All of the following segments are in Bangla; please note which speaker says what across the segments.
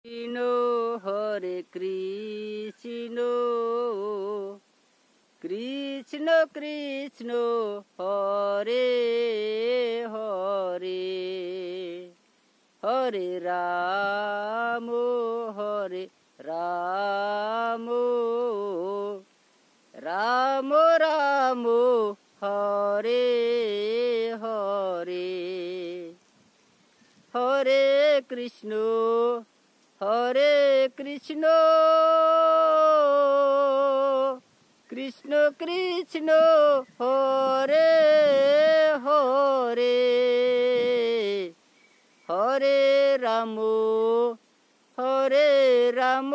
Speaker 1: কৃষ্ণ হরে কৃষ্ণ কৃষ্ণ কৃষ্ণ হরে হরে হরে রাম হরে রাম রাম রাম হরে হরে হরে কৃষ্ণ হরে কৃষ্ণ কৃষ্ণ কৃষ্ণ হরে হরে হরে রাম হরে রাম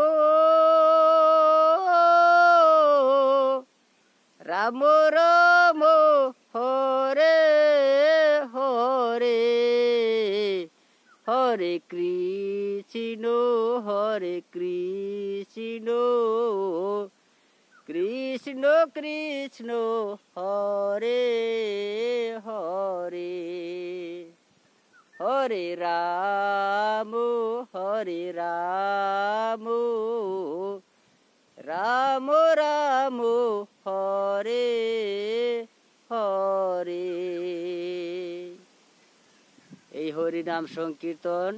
Speaker 1: রাম রাম হরে হরে হরে কৃষ্ণ হরে কৃষ্ণ কৃষ্ণ কৃষ্ণ হরে হরে হরে রাম হরে রাম রাম রাম হরে হরে। এই হরিনাম সংকীর্তন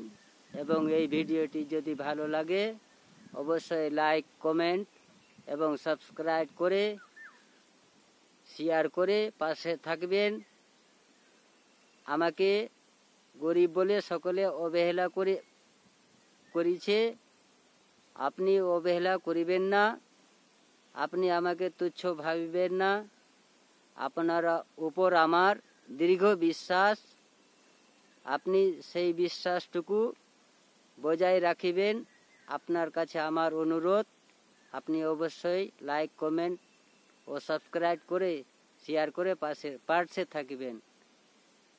Speaker 1: এবং এই ভিডিওটি যদি ভালো লাগে অবশ্যই লাইক কমেন্ট এবং সাবস্ক্রাইব করে শেয়ার করে পাশে থাকবেন। আমাকে গরিব বলে সকলে অবহেলা করেছে, আপনি অবহেলা করিবেন না, আপনি আমাকে তুচ্ছ ভাবিবেন না। আপনার উপর আমার দীর্ঘ বিশ্বাস, আপনি সেই বিশ্বাসটুকু বজায় রাখিবেন। আপনার কাছে আমার অনুরোধ, আপনি অবশ্যই লাইক কমেন্ট ও সাবস্ক্রাইব করে শেয়ার করে পাশে থাকিবেন।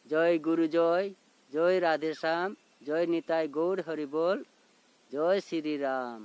Speaker 1: জয় গুরু জয়, জয় রাধেশ্যাম, জয় নিতাই গৌর হরিবোল, জয় শ্রীরাম।